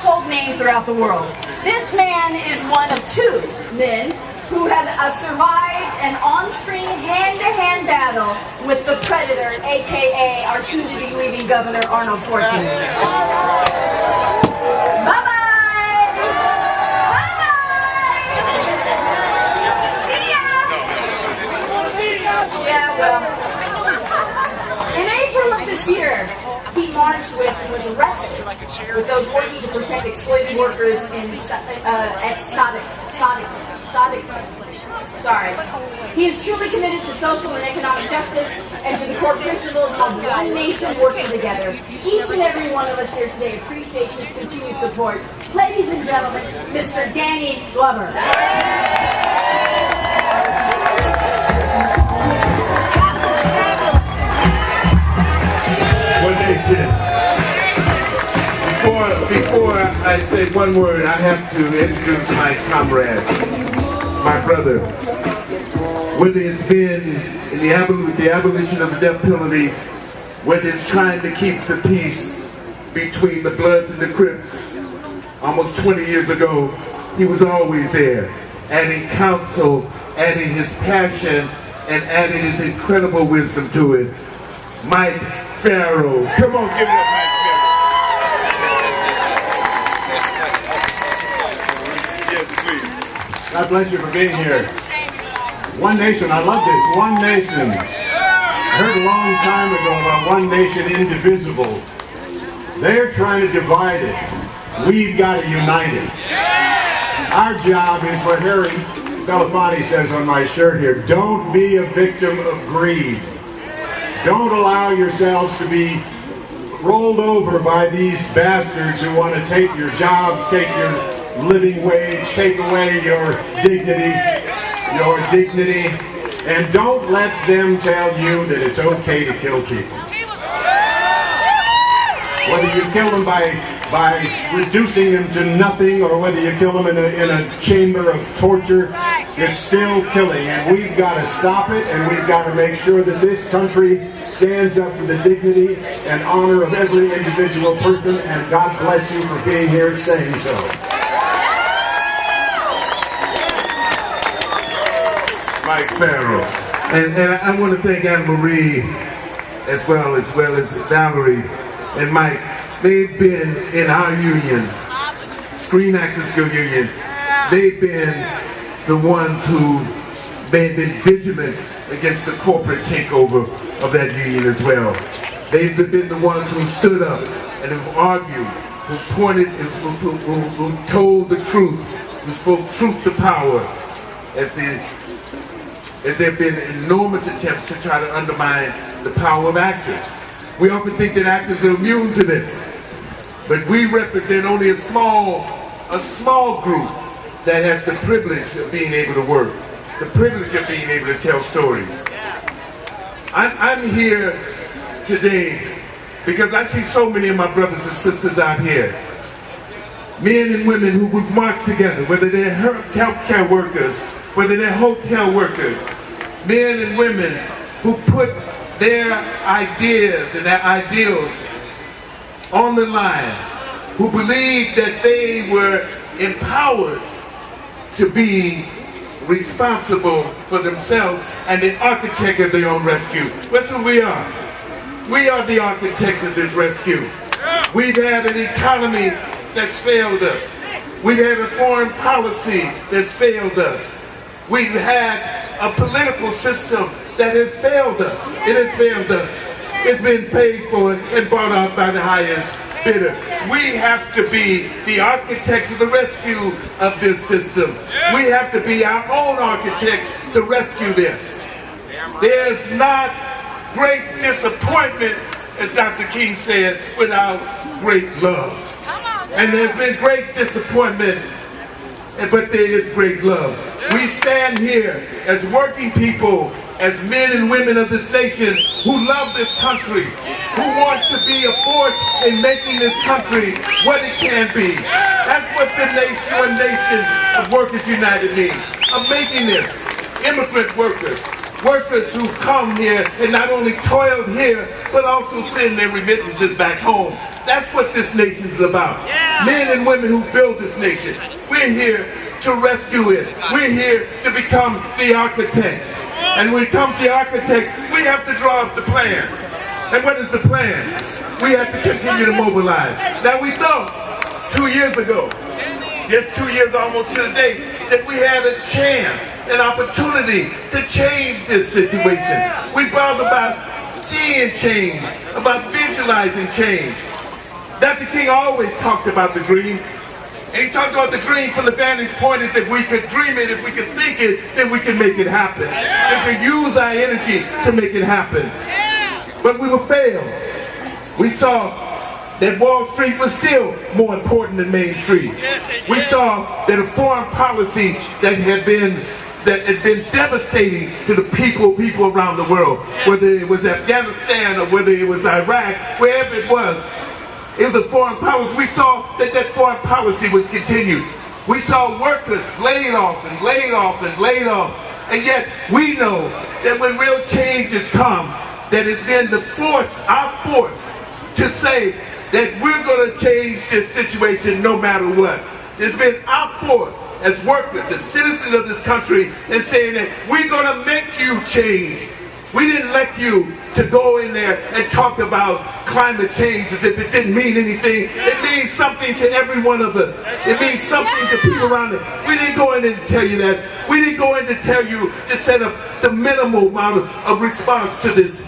household name throughout the world. This man is one of two men who have survived an on-screen hand-to-hand battle with the Predator, aka our soon-to-be leaving Governor Arnold Schwarzenegger. Bye-bye! Yeah, well, in April of this year, he marched with and was arrested with those working to protect exploited workers at Sodexo. Sorry. He is truly committed to social and economic justice and to the core principles of one nation working together. Each and every one of us here today appreciates his continued support. Ladies and gentlemen, Mr. Danny Glover. Before I say one word, I have to introduce my comrade, my brother. Whether it's been in the abolition of the death penalty, whether it's trying to keep the peace between the Bloods and the Crips, almost 20 years ago, he was always there, adding counsel, adding his passion, and adding his incredible wisdom to it. Mike Farrell. Come on, give it up, Mike Farrell. Yes, please. God bless you for being here. One nation, I love this. One nation. I heard a long time ago about one nation indivisible. They're trying to divide it. We've got to unite it. Our job is what Harry Belafonte says on my shirt here. Don't be a victim of greed. Don't allow yourselves to be rolled over by these bastards who want to take your jobs, take your living wage, take away your dignity, and don't let them tell you that it's okay to kill people. Whether you kill them by reducing them to nothing or whether you kill them in a chamber of torture, it's still killing, and we've got to stop it, and we've got to make sure that this country stands up for the dignity and honor of every individual person, and God bless you for being here saying so. Mike Farrell. And I want to thank Anna Marie as well as Valerie and Mike. They've been in our union, Screen Actors Guild Union. They've been the ones who they've been vigilant against the corporate takeover of that union as well. They've been the ones who stood up and who argued, who pointed, who told the truth, who spoke truth to power, as there have been enormous attempts to try to undermine the power of actors. We often think that actors are immune to this, but we represent only a small group that has the privilege of being able to work, the privilege of being able to tell stories. I'm here today because I see so many of my brothers and sisters out here, men and women who would march together, whether they're healthcare workers, whether they're hotel workers, men and women who put their ideas and their ideals on the line, who believed that they were empowered to be responsible for themselves and the architect of their own rescue. That's who we are. We are the architects of this rescue. We've had an economy that's failed us. We've had a foreign policy that's failed us. We've had a political system that has failed us. It has failed us. It's been paid for and bought out by the highest bidder. We have to be the architects of the rescue of this system. We have to be our own architects to rescue this. There's not great disappointment, as Dr. King said, without great love. And there's been great disappointment, but there is great love. We stand here as working people, as men and women of this nation who love this country, who want to be a force in making this country what it can be. That's what the One Nation of Workers United means, of making this. Immigrant workers, workers who've come here and not only toiled here, but also send their remittances back home. That's what this nation is about. Men and women who build this nation. We're here to rescue it. We're here to become the architects. And when we come to the architects, we have to draw up the plan. And what is the plan? We have to continue to mobilize. Now we thought 2 years ago, just 2 years almost to the day, that we had a chance, an opportunity to change this situation. We brought about seeing change, about visualizing change. Dr. King always talked about the dream. And he talked about the dream from the vantage point is that we could dream it, if we could think it, then we can make it happen. We can use our energy to make it happen. But we were failed. We saw that Wall Street was still more important than Main Street. We saw that a foreign policy that had been devastating to the people around the world, whether it was Afghanistan or whether it was Iraq, wherever it was a foreign policy. We saw that foreign policy was continued. We saw workers laid off and laid off and laid off. And yet we know that when real changes come, that it's been the force, our force, to say that we're going to change this situation no matter what. It's been our force as workers, as citizens of this country, in saying that we're going to make you change. We didn't let you to go in there and talk about climate change as if it didn't mean anything. It means something to every one of us. It means something to people around it. We didn't go in and tell you that. We didn't go in to tell you to set up the minimal amount of response to this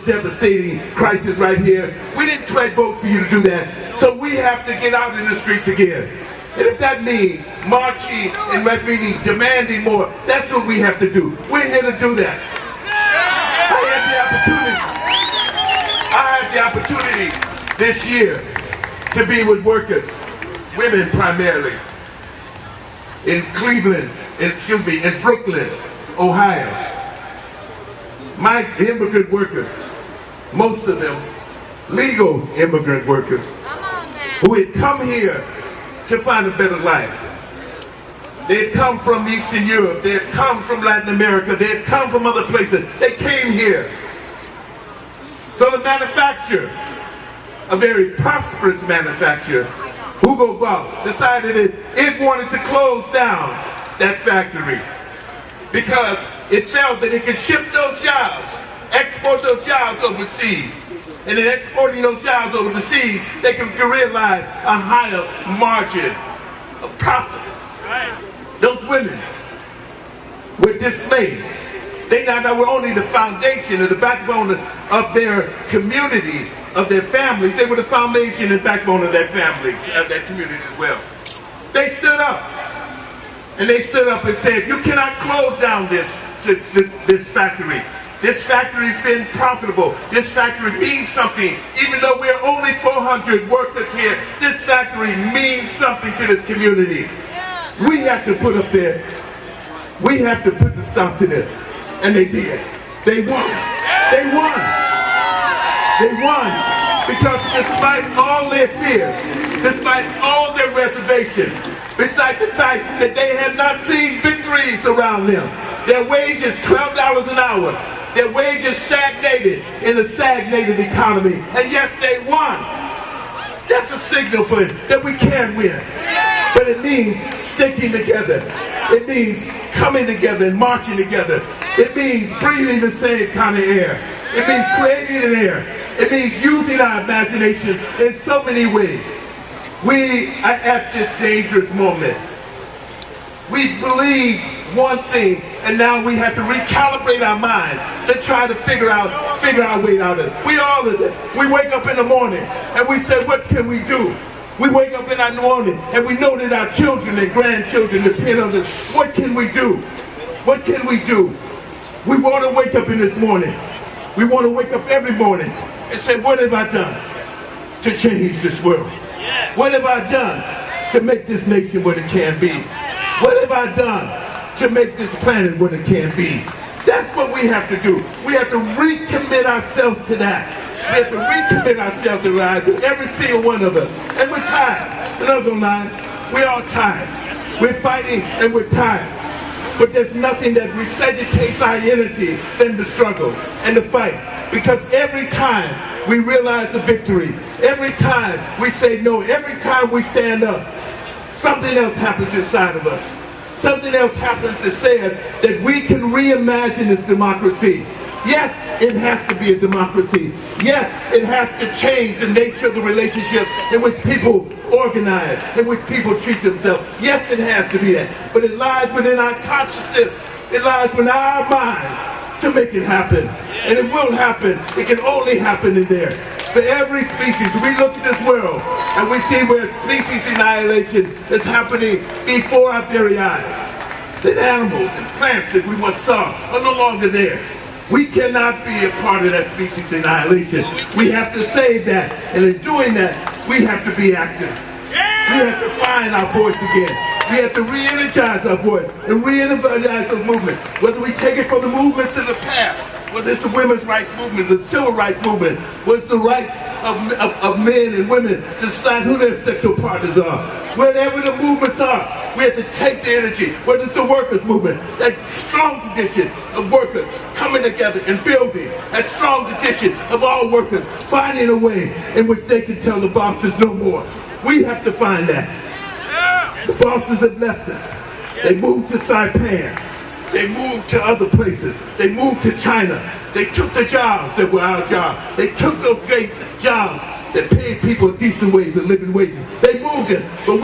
devastating crisis right here. We didn't try to vote for you to do that. So we have to get out in the streets again. And if that means marching and meeting, demanding more, that's what we have to do. We're here to do that. I had the opportunity this year to be with workers, women primarily, in Cleveland, in Brooklyn, Ohio. My immigrant workers, most of them legal immigrant workers, who had come here to find a better life. They had come from Eastern Europe, they had come from Latin America, they had come from other places. They came here. So the manufacturer, a very prosperous manufacturer, Hugo Boss, decided that it wanted to close down that factory because it felt that it could ship those jobs, export those jobs overseas. And in exporting those jobs overseas, they could realize a higher margin of profit. Those women were dismayed. They now were only the foundation or the backbone of their community, of their families. They were the foundation and backbone of their family, of their community as well. They stood up. And they stood up and said, you cannot close down this factory. This factory's been profitable. This factory means something. Even though we're only 400 workers here, this factory means something to this community. We have to put up there. We have to put the stop to this. And they did. They won. They won. They won. Because despite all their fears, despite all their reservations, besides the fact that they had not seen victories around them, their wages $12 an hour, their wages stagnated in a stagnated economy, and yet they won. That's a signal for it, that we can win. But it means sticking together. It means coming together and marching together. It means breathing the same kind of air. It means creating an air. It means using our imagination in so many ways. We are at this dangerous moment. We believe one thing, and now we have to recalibrate our minds to try to figure our way out of it. We all of it. We wake up in the morning and we say, what can we do? We wake up in our morning and we know that our children and grandchildren depend on us. What can we do? What can we do? We want to wake up in this morning. We want to wake up every morning and say, what have I done to change this world? What have I done to make this nation what it can be? What have I done to make this planet what it can be? That's what we have to do. We have to recommit ourselves to that. We have to recommit ourselves to that, to every single one of us. And we're tired. I'm not gonna lie. We're all tired. We're fighting and we're tired. But there's nothing that resuscitates our energy than the struggle and the fight. Because every time we realize the victory. Every time we say no, every time we stand up, something else happens inside of us. Something else happens that says that we can reimagine this democracy. Yes, it has to be a democracy. Yes, it has to change the nature of the relationships in which people organize, in which people treat themselves. Yes, it has to be that. But it lies within our consciousness. It lies within our minds to make it happen. And it will happen. It can only happen in there. For every species, we look at this world and we see where species annihilation is happening before our very eyes. That animals and plants that we once saw are no longer there. We cannot be a part of that species annihilation. We have to save that. And in doing that, we have to be active. We have to find our voice again. We have to re-energize our voice and re-energize the movement. Whether we take it from the movements of the past, whether it's the women's rights movement, the civil rights movement, whether it's the rights of men and women to decide who their sexual partners are. Wherever the movements are, we have to take the energy. Whether it's the workers' movement, that strong tradition of workers coming together and building, that strong tradition of all workers finding a way in which they can tell the bosses no more. We have to find that. The bosses have left us. They moved to Saipan. They moved to other places. They moved to China. They took the jobs that were our jobs. They took those great jobs that paid people decent wages and living wages. They moved it. But